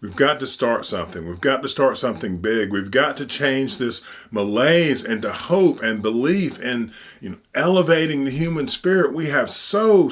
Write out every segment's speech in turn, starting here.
We've got to start something. We've got to start something big. We've got to change this malaise into hope and belief and elevating the human spirit. We have so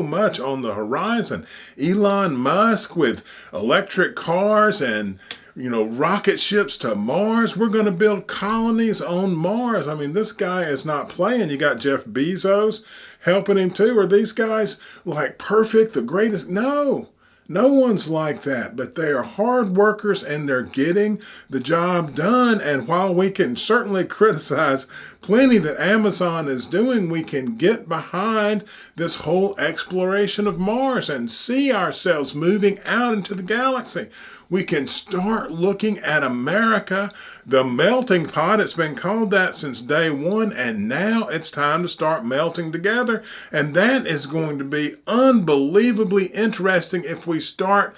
much on the horizon. Elon Musk with electric cars and rocket ships to Mars. We're going to build colonies on Mars. I mean, this guy is not playing. You got Jeff Bezos helping him too. Are these guys like perfect, the greatest? No. No one's like that, but they are hard workers and they're getting the job done. And while we can certainly criticize plenty that Amazon is doing, we can get behind this whole exploration of Mars and see ourselves moving out into the galaxy. We can start looking at America, the melting pot. It's been called that since day one, and now it's time to start melting together. And that is going to be unbelievably interesting if we start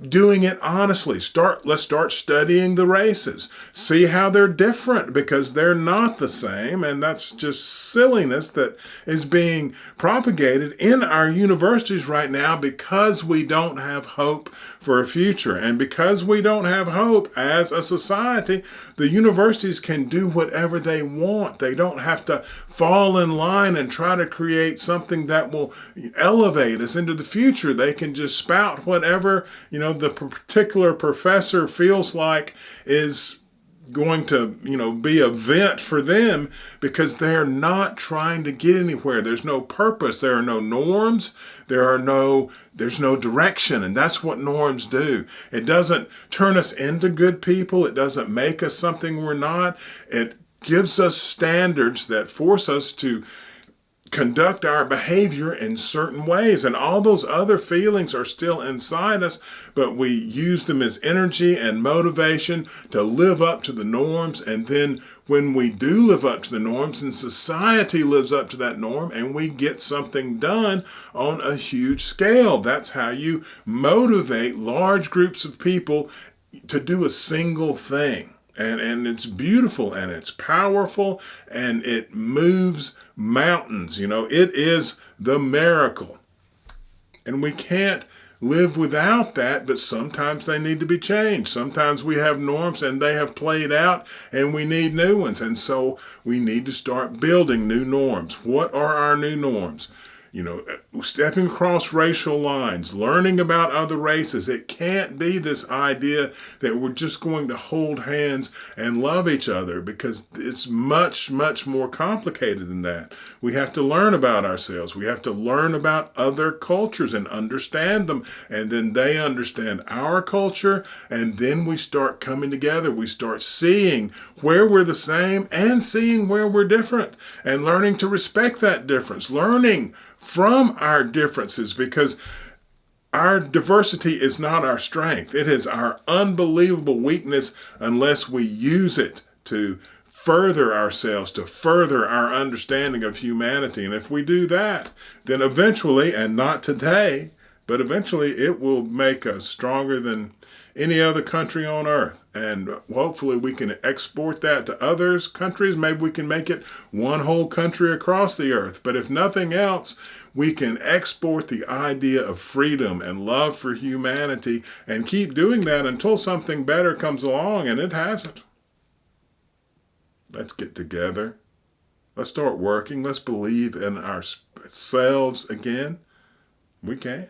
doing it honestly. Let's start studying the races. See how they're different, because they're not the same, and that's just silliness that is being propagated in our universities right now because we don't have hope for a future. And because we don't have hope as a society, the universities can do whatever they want. They don't have to fall in line and try to create something that will elevate us into the future. They can just spout whatever, the particular professor feels like is going to, be a vent for them, because they're not trying to get anywhere. There's no purpose. There are no norms. There's no direction. And that's what norms do. It doesn't turn us into good people. It doesn't make us something we're not. It gives us standards that force us to conduct our behavior in certain ways, and all those other feelings are still inside us, but we use them as energy and motivation to live up to the norms. And then when we do live up to the norms, and society lives up to that norm, and we get something done on a huge scale, that's how you motivate large groups of people to do a single thing. And it's beautiful and it's powerful and it moves mountains. It is the miracle. And we can't live without that, but sometimes they need to be changed. Sometimes we have norms and they have played out and we need new ones. And so we need to start building new norms. What are our new norms? Stepping across racial lines, learning about other races. It can't be this idea that we're just going to hold hands and love each other, because it's much more complicated than that. We have to learn about ourselves. We have to learn about other cultures and understand them. And then they understand our culture. And then we start coming together. We start seeing where we're the same and seeing where we're different, and learning to respect that difference, learning from our differences, because our diversity is not our strength. It is our unbelievable weakness unless we use it to further ourselves, to further our understanding of humanity. And if we do that, then eventually, and not today, but eventually, it will make us stronger than any other country on earth. And hopefully we can export that to other countries. Maybe we can make it one whole country across the earth. But if nothing else, we can export the idea of freedom and love for humanity and keep doing that until something better comes along, and it hasn't. Let's get together. Let's start working. Let's believe in ourselves again. We can.